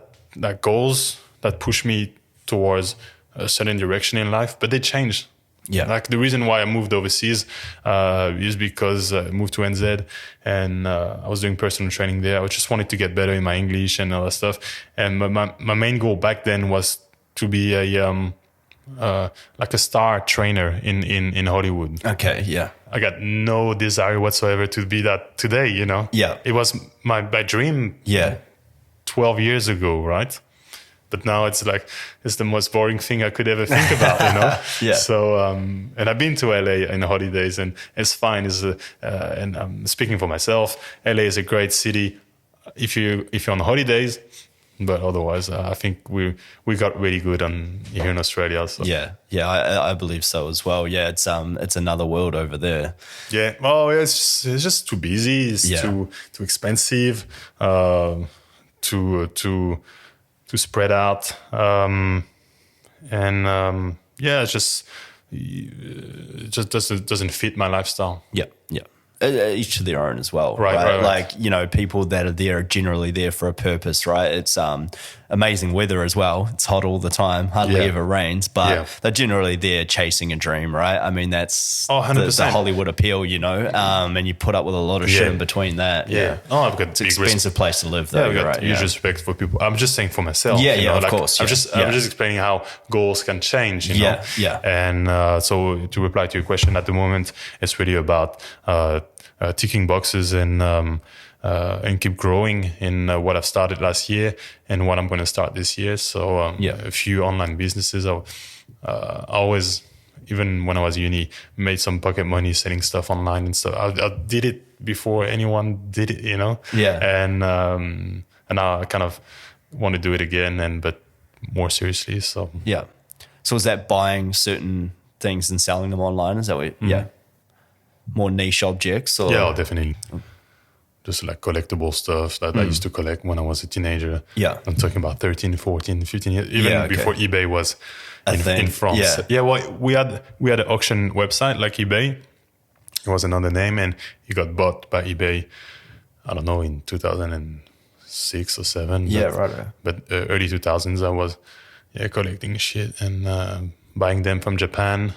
goals that push me towards a certain direction in life, but they change. Yeah. Like the reason why I moved overseas is because I moved to NZ and I was doing personal training there. I just wanted to get better in my English and all that stuff. And my main goal back then was to be like a star trainer in Hollywood. Okay. Yeah. I got no desire whatsoever to be that today, you know? Yeah. It was my dream Yeah. 12 years ago, right? But now it's like, it's the most boring thing I could ever think about, you know? Yeah. So, and I've been to LA in the holidays and it's fine. And I'm speaking for myself. LA is a great city if you're on holidays, but otherwise, I think we got really good here in Australia. So. Yeah. Yeah. I believe so as well. Yeah. It's another world over there. Yeah. Oh, it's just too busy. It's too expensive, to spread out, it just doesn't fit my lifestyle. Yeah, yeah. Each to their own as well, right? Like, you know, people that are there are generally there for a purpose, right? It's amazing weather as well. It's hot all the time, hardly ever rains, but they're generally there chasing a dream, right? I mean, that's 100%. the Hollywood appeal, you know, and you put up with a lot of shit in between that. Yeah. Oh, I've got it's an expensive place to live, though. I've got huge respect for people. I'm just saying for myself. Yeah, you know, of like, course. I'm just explaining how goals can change, you know? Yeah. And so to reply to your question, at the moment, it's really about ticking boxes and keep growing in what I've started last year and what I'm going to start this year. So a few online businesses. I always, even when I was uni, made some pocket money selling stuff online and stuff. I did it before anyone did it, you know. Yeah. And now I kind of want to do it again, but more seriously. So yeah. So is that buying certain things and selling them online? Is that what? Yeah. More niche objects? Or? Yeah, definitely. Just like collectible stuff that I used to collect when I was a teenager. Yeah. I'm talking about 13, 14, 15 years, even before eBay was in France. Yeah, well, we had an auction website like eBay. It was another name and it got bought by eBay, I don't know, in 2006 or 7. Yeah, right. But early 2000s, I was collecting shit and buying them from Japan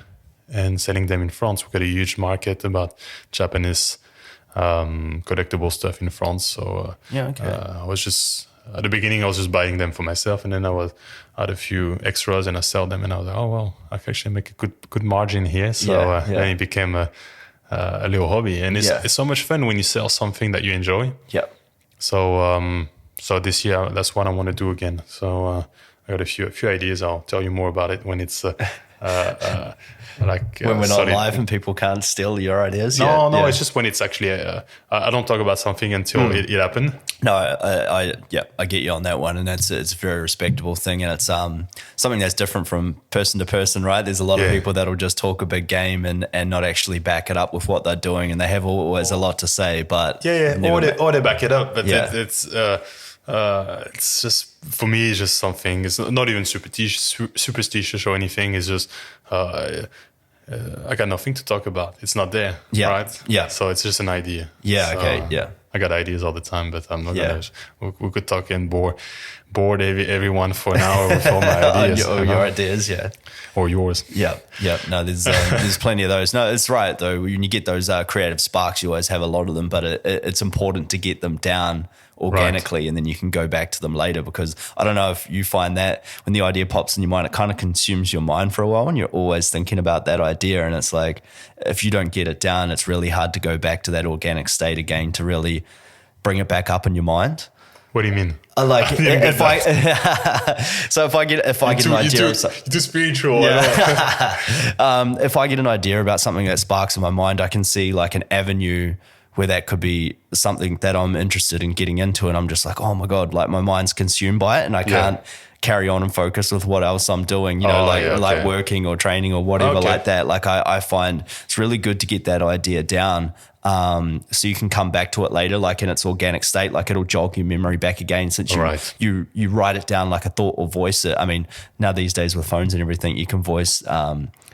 and selling them in France. We got a huge market about Japanese collectible stuff in France. So I was just, at the beginning, I was just buying them for myself. And then I had a few extras and I sell them. And I was like, oh, well, I can actually make a good margin here. So then it became a little hobby. And it's so much fun when you sell something that you enjoy. Yeah. So this year, that's what I want to do again. So I got a few ideas. I'll tell you more about it when it's when we're not live and people can't steal your ideas. No, it's just when it's actually I don't talk about something until it happened. No, I get you on that one, and it's a very respectable thing, and it's something that's different from person to person, right? There's a lot of people that'll just talk a big game and not actually back it up with what they're doing, and they have always a lot to say, but or they back it up, but it's just, for me, it's just something. It's not even superstitious or anything. It's just I got nothing to talk about. It's not there, right? Yeah. So it's just an idea. Yeah. So, okay. Yeah. I got ideas all the time, but I'm not gonna. We could talk and bored everyone for an hour with all my ideas. your ideas, or yours. Yeah. No, there's plenty of those. No, it's right though. When you get those creative sparks, you always have a lot of them, but it's important to get them down organically, and then you can go back to them later, because I don't know if you find that when the idea pops in your mind, it kind of consumes your mind for a while and you're always thinking about that idea, and it's like if you don't get it down, it's really hard to go back to that organic state again to really bring it back up in your mind. What do you mean? Like if I get an idea of something, too spiritual. If I get an idea about something that sparks in my mind, I can see like an avenue where that could be something that I'm interested in getting into, and I'm just like, oh my God, like my mind's consumed by it and I can't carry on and focus with what else I'm doing, you know, like working or training or whatever like that. Like I find it's really good to get that idea down, so you can come back to it later, like in its organic state, like it'll jog your memory back again since you write it down like a thought or voice it. I mean, now these days with phones and everything, you can voice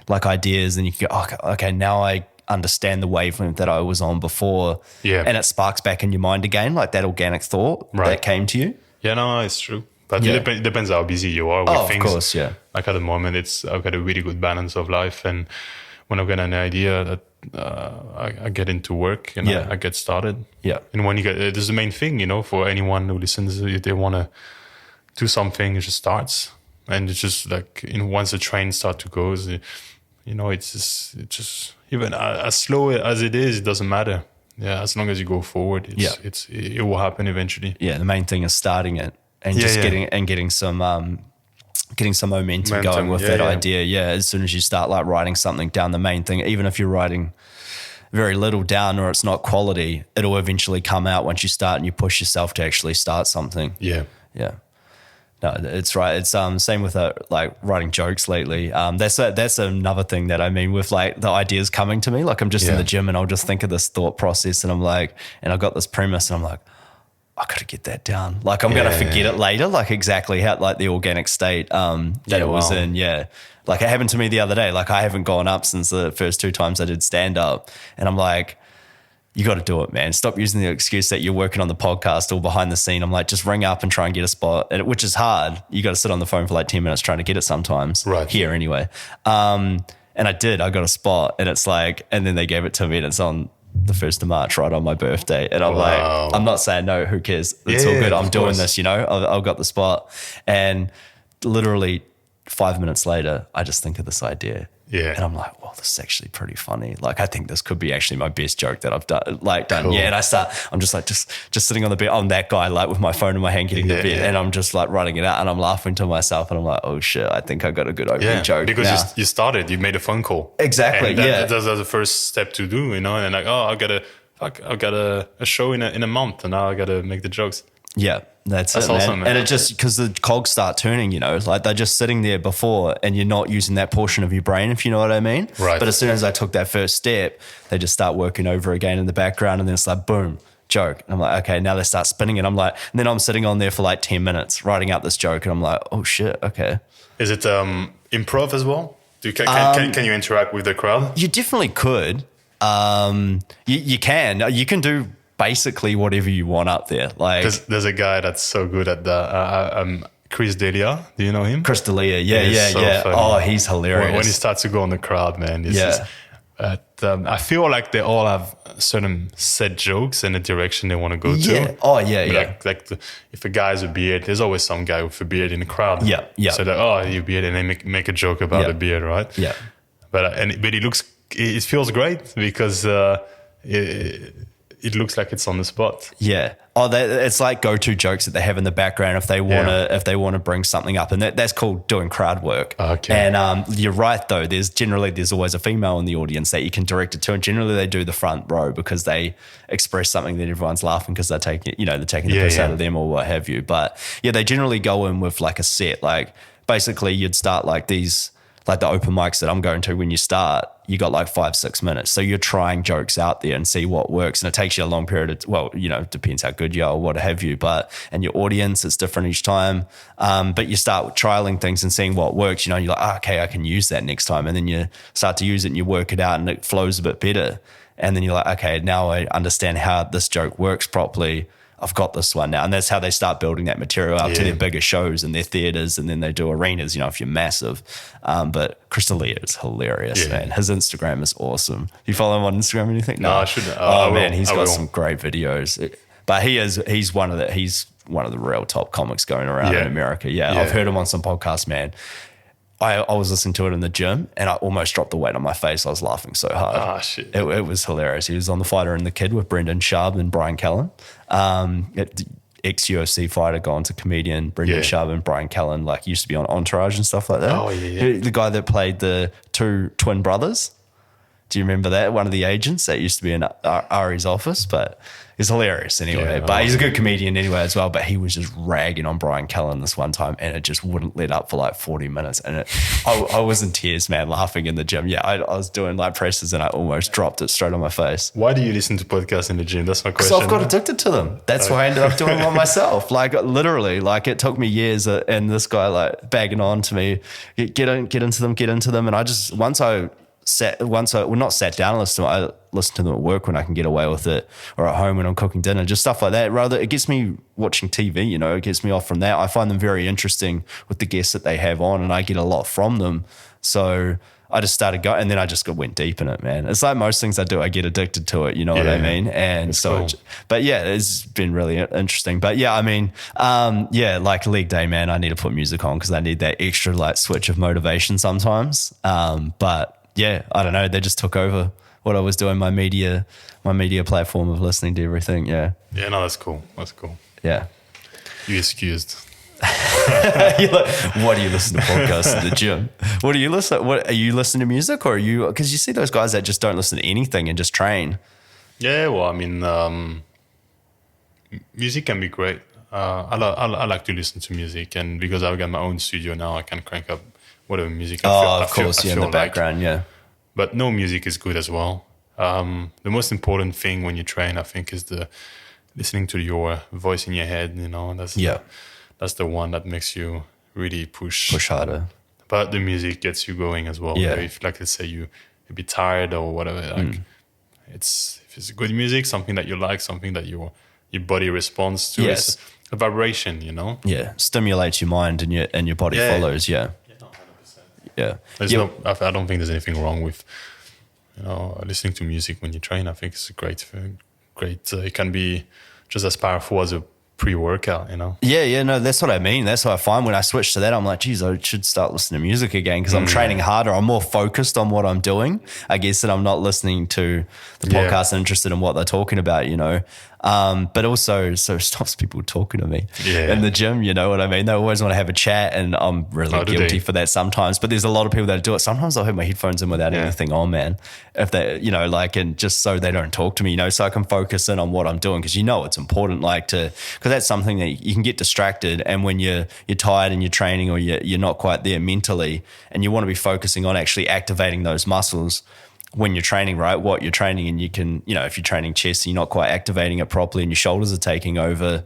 like ideas, and you can go, okay, now I understand the wavelength that I was on before, and it sparks back in your mind again, like that organic thought that came to you. Yeah, no, it's true. But it depends how busy you are with things. Of course, yeah. Like at the moment, I've got a really good balance of life, and when I've got an idea that I get into work and I get started. Yeah. And when you get, this is the main thing, for anyone who listens, if they want to do something, it just starts. And it's just like, once the train starts to go, it's just even as slow as it is, it doesn't matter. Yeah, as long as you go forward, it will happen eventually. Yeah, the main thing is starting it and getting some momentum going with that idea. Yeah, as soon as you start like writing something down, the main thing, even if you're writing very little down or it's not quality, it'll eventually come out once you start and you push yourself to actually start something. Yeah. Yeah. No, it's right. It's same with like writing jokes lately. That's another thing that I mean with like the ideas coming to me. Like I'm just in the gym and I'll just think of this thought process and I'm like, and I've got this premise and I'm like, I got to get that down. Like I'm going to forget it later, like exactly how like the organic state that it was in. Yeah. Like it happened to me the other day. Like I haven't gone up since the first 2 times I did stand up and I'm like, you got to do it, man. Stop using the excuse that you're working on the podcast or behind the scene. I'm like, just ring up and try and get a spot, which is hard. You got to sit on the phone for like 10 minutes trying to get it sometimes. Right. Here anyway. And I did. I got a spot and it's like, and then they gave it to me and it's on the 1st of March, right on my birthday. And I'm like, I'm not saying no, who cares? It's all good. I'm doing this, I've got the spot. And literally 5 minutes later, I just think of this idea. Yeah. And I'm like, well, this is actually pretty funny. Like, I think this could be actually my best joke that I've done. Cool. Yeah. And I'm just like, just sitting on the bed. I'm that guy, like with my phone in my hand, getting the bed. Yeah. And I'm just like writing it out and I'm laughing to myself. And I'm like, oh shit, I think I got a good opening joke. Because you started, you made a phone call. Exactly. And that's the first step to do, and like, oh, I've got a show in a month and now I got to make the jokes. Yeah. That's it, awesome, man. And it just, because the cogs start turning, like they're just sitting there before and you're not using that portion of your brain, if you know what I mean. Right. But as soon as I took that first step, they just start working over again in the background and then it's like, boom, joke. And I'm like, okay, now they start spinning it. I'm like, and then I'm sitting on there for like 10 minutes writing out this joke and I'm like, oh shit, okay. Is it improv as well? Can you interact with the crowd? You definitely could. You can do basically whatever you want up there. Like there's a guy that's so good at that. Chris D'Elia, do you know him? Chris D'Elia, yeah. Funny. Oh, he's hilarious. When he starts to go on the crowd, man. I feel like they all have certain set jokes and a direction they want to go to. Oh, yeah. If a guy has a beard, there's always some guy with a beard in the crowd. Yeah. So you beard, and they make a joke about the beard, right? Yeah. But it feels great because it looks like it's on the spot. Yeah. Oh, it's like go-to jokes that they have in the background if they want to bring something up, and that's called doing crowd work. Okay. And you're right though. There's always a female in the audience that you can direct it to, and generally they do the front row because they express something that everyone's laughing because they're taking the piss out of them or what have you. But yeah, they generally go in with like a set. Like basically, you'd start like these. Like the open mics that I'm going to, when you start, you got like 5-6 minutes. So you're trying jokes out there and see what works. And it takes you a long period of, depends how good you are or what have you. And your audience is different each time. But you start trialing things and seeing what works, and you're like, okay, I can use that next time. And then you start to use it and you work it out and it flows a bit better. And then you're like, okay, now I understand how this joke works properly. I've got this one now. And that's how they start building that material out to their bigger shows and their theaters. And then they do arenas, if you're massive. But Chris D'Elia is hilarious, man. His Instagram is awesome. Do you follow him on Instagram or anything? No, I shouldn't. Man, he's got some great videos. But he's one of the real top comics going around in America. Yeah, I've heard him on some podcasts, man. I was listening to it in the gym and I almost dropped the weight on my face. I was laughing so hard. Oh, shit. It was hilarious. He was on The Fighter and the Kid with Brendan Schaub and Brian Callen. Ex-UFC fighter, gone to comedian. Brendan Schaub and Brian Callen used to be on Entourage and stuff like that. Oh, yeah. The guy that played the 2 twin brothers. Do you remember that? One of the agents that used to be in Ari's office, but he's hilarious anyway. But he's a good comedian anyway as well. But he was just ragging on Brian Callen this one time and it just wouldn't let up for like 40 minutes. And I was in tears, man, laughing in the gym. Yeah, I was doing light presses and I almost dropped it straight on my face. Why do you listen to podcasts in the gym? That's my question. Because I've got addicted to them. That's why I ended up doing one myself. Literally, it took me years and this guy bagging on to me, get into them. And I just, once I not sat down and listened to them. I listen to them at work when I can get away with it, or at home when I'm cooking dinner, just stuff like that. Rather, it gets me watching TV, you know, it gets me off from that. I find them very interesting with the guests that they have on, and I get a lot from them. So I just started going, and then I just went deep in it, man. It's like most things I do, I get addicted to it, you know what I mean? And so, cool. but yeah, it's been really interesting. But yeah, I mean, like leg day, man, I need to put music on because I need that extra like switch of motivation sometimes. But yeah, I don't know, they just took over what I was doing, my media platform of listening to everything. Yeah. Yeah, no, that's cool. That's cool. Yeah. You excused. You're like, what do you listen to podcasts in the gym? What do you listen? What are you listening to music, or are you? Because you see those guys that just don't listen to anything and just train. Yeah, well, I mean, music can be great. I like to listen to music, and because I've got my own studio now, I can crank up whatever music. I feel in the background, yeah. But no music is good as well. The most important thing when you train, I think, is the listening to your voice in your head. You know, that's the one that makes you really push harder. But the music gets you going as well. Yeah. If, like, let's say you're a bit tired or whatever, like if it's good music, something that you like, something that your body responds to, Yes. it's a vibration, you know. Yeah, stimulates your mind and your body follows. Yeah. Yeah. I don't think there's anything wrong with, you know, listening to music when you train. I think it's a great. It can be just as powerful as a pre-workout, you know. Yeah, no, that's what I mean. That's what I find when I switch to that. I'm like, geez, I should start listening to music again because I'm training harder. I'm more focused on what I'm doing, I guess, and I'm not listening to the podcast and interested in what they're talking about, you know. But also, so it stops people talking to me in the gym, you know what I mean? They always want to have a chat, and I'm really guilty for that sometimes. But there's a lot of people that do it. Sometimes I'll have my headphones in without anything on, man. If they, you know, like, and just so they don't talk to me, you know, so I can focus in on what I'm doing because, you know, it's important, like, because that's something that you can get distracted. And when you're tired and you're training, or you're not quite there mentally, and you want to be focusing on actually activating those muscles when you're training, right? What you're training, and you can, you know, if you're training chest and you're not quite activating it properly and your shoulders are taking over,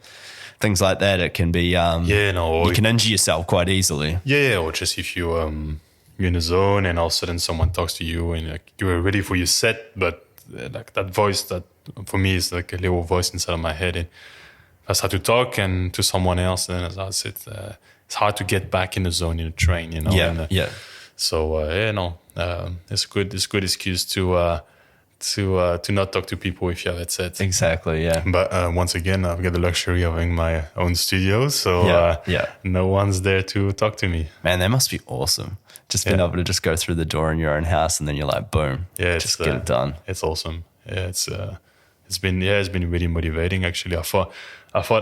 things like that, it can be, you can injure yourself quite easily. Yeah, or just if you, you're in a zone and all of a sudden someone talks to you and like, you're ready for your set, but like that voice that for me is like a little voice inside of my head. And I start to talk and to someone else, and as I said, it's hard to get back in the zone in a train, you know? So it's a good excuse to not talk to people if you have headsets. Exactly, yeah. But once again, I've got the luxury of having my own studio, so no one's there to talk to me. Man, that must be awesome. Just being able to just go through the door in your own house, and then you're like, boom, just get it done. It's awesome. Yeah, it's been really motivating. Actually, I thought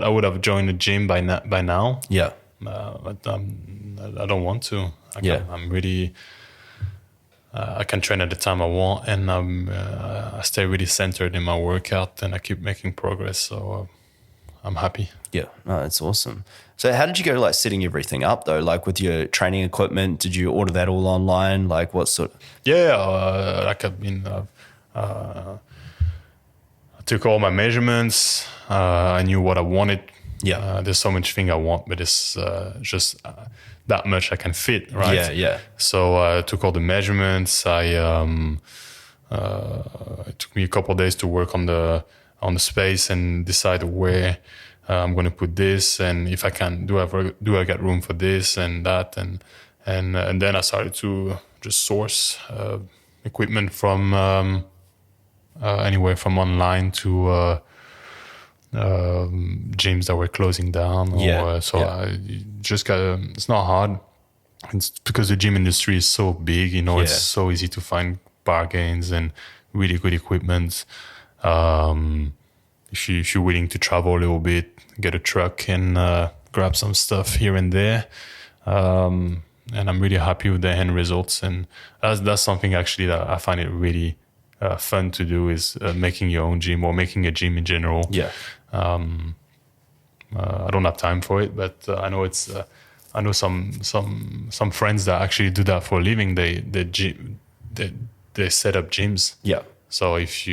I would have joined the gym by now. Yeah. But I don't want to. I'm really. I can train at the time I want, and I stay really centered in my workout, and I keep making progress. So I'm happy. Yeah, no, that's awesome. So how did you go like setting everything up though? Like with your training equipment, did you order that all online? Like what sort? I took all my measurements. I knew what I wanted. Yeah. There's so much thing I want, but it's just that much I can fit, right? Yeah. So I took all the measurements. It took me a couple of days to work on the space and decide where I'm going to put this, and if I can, do I get room for this and that, and then I started to just source equipment from anywhere from online to gyms that were closing down. I just got. It's not hard. It's because the gym industry is so big. You know, it's so easy to find bargains and really good equipment. If you're willing to travel a little bit, get a truck and grab some stuff here and there. And I'm really happy with the end results. And that's something actually that I find it really fun to do, is making your own gym or making a gym in general. Yeah. I don't have time for it, but I know it's. I know some friends that actually do that for a living. They set up gyms. Yeah. So if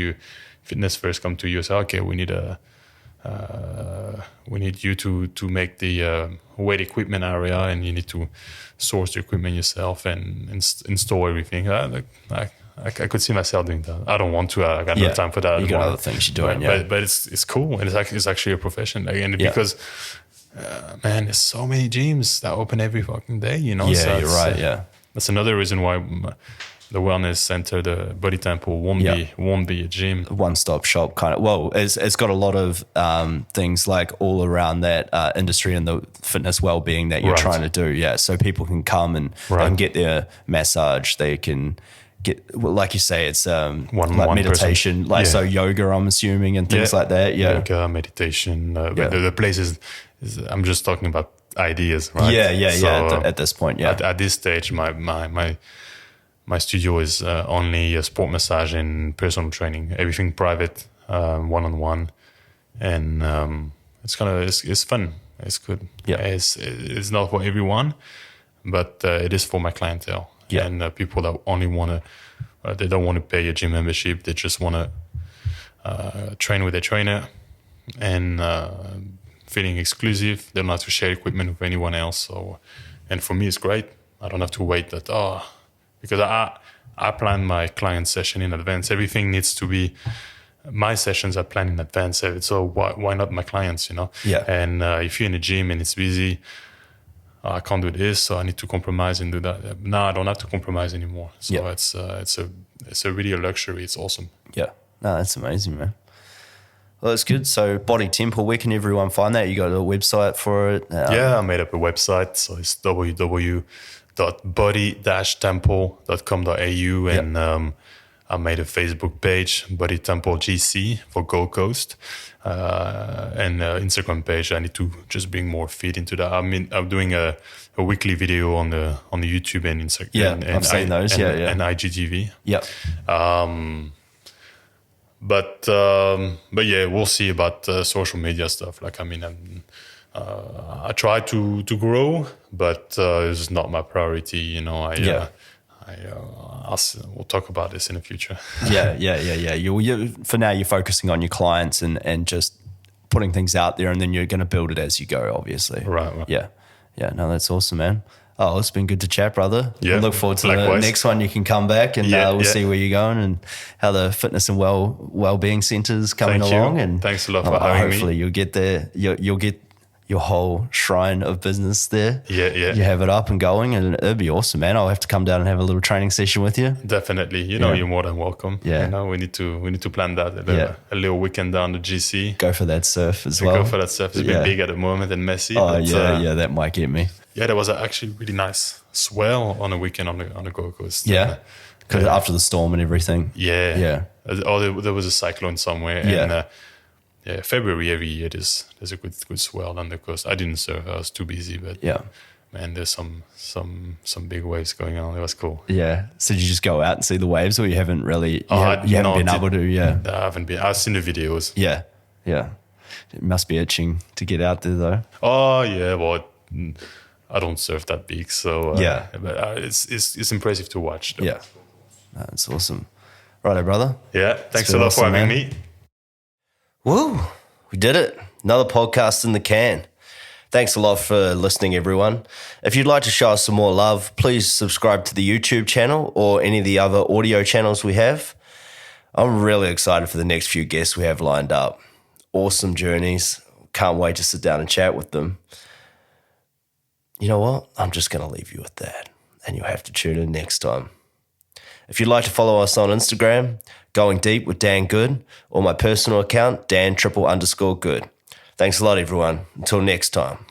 fitness first come to you, say, okay, we need you to make the weight equipment area, and you need to source the equipment yourself and install everything. I I could see myself doing that. I don't want to. I got no time for that. You got other things you're doing, but it's cool, and it's actually a profession. Again, because man, there's so many gyms that open every fucking day. You know, Yeah, so you're right. Yeah, that's another reason why the wellness center, the Body Temple, won't be a gym. One-stop shop kind of. Well, it's got a lot of things like all around that industry and the fitness well-being that you're trying to do. Yeah, so people can come and they can get their massage. They can get, well, like you say, it's like meditation, person. So yoga, I'm assuming, and things like that. Yeah, yoga, meditation. The place is I'm just talking about ideas, right? So, at this point, At this stage, my studio is only a sport massage and personal training, everything private, one-on-one, and it's fun. It's good. Yeah, it's not for everyone, but it is for my clientele. Yeah, and people that only want to, they don't want to pay a gym membership. They just want to train with a trainer and feeling exclusive. They don't have to share equipment with anyone else. So, and for me, it's great. I don't have to wait because I plan my client session in advance. Everything needs to be, my sessions are planned in advance. So why not my clients, you know? Yeah. And if you're in a gym and it's busy, I can't do this, so I need to compromise and do that. No, I don't have to compromise anymore. So it's really a luxury. It's awesome. Yeah. No, that's amazing, man. Well, that's good. So Body Temple, where can everyone find that? You got a website for it? I made up a website. So it's www.body-temple.com.au and I made a Facebook page, Body Temple GC for Gold Coast, and Instagram page. I need to just bring more feed into that. I mean, I'm doing a weekly video on the YouTube and Instagram. Yeah, I've seen those. And IGTV. Yeah. But yeah, we'll see about social media stuff. Like, I mean, I try to grow, but it's not my priority. You know, we'll talk about this in the future. Yeah. You for now, you're focusing on your clients and just putting things out there, and then you're going to build it as you go, obviously. Right. Yeah. No, that's awesome, man. Oh, it's been good to chat, brother. Yeah. I look forward to the next one. You can come back and we'll see where you're going and how the fitness and well-being center's coming along. And thanks a lot for having me. Hopefully you'll get there. You'll get your whole shrine of business there. Yeah. You have it up and going, and it'd be awesome, man. I'll have to come down and have a little training session with you. Definitely. You're more than welcome. Yeah. You know, we need to plan that. A little weekend down the GC. Go for that surf as well. Go for that surf. It's a bit big at the moment and messy. Oh, but, that might get me. Yeah, there was actually really nice swell on the weekend on the Gold Coast. Yeah, because after the storm and everything. Yeah. There was a cyclone somewhere. And February every year there's a good swell on the coast. I didn't surf. I was too busy. But man, there's some big waves going on. It was cool. Yeah. So did you just go out and see the waves, or you haven't really? You haven't been able to. Yeah. I haven't been. I've seen the videos. Yeah. It must be itching to get out there though. Oh yeah. Well, I don't surf that big, so but it's impressive to watch, though. Yeah, that's awesome. Righto, brother. Yeah, thanks a lot for having me. Woo, we did it. Another podcast in the can. Thanks a lot for listening, everyone. If you'd like to show us some more love, please subscribe to the YouTube channel or any of the other audio channels we have. I'm really excited for the next few guests we have lined up. Awesome journeys. Can't wait to sit down and chat with them. You know what? I'm just going to leave you with that, and you'll have to tune in next time. If you'd like to follow us on Instagram, Going Deep with Dan Good, or my personal account, Dan__Good. Thanks a lot, everyone. Until next time.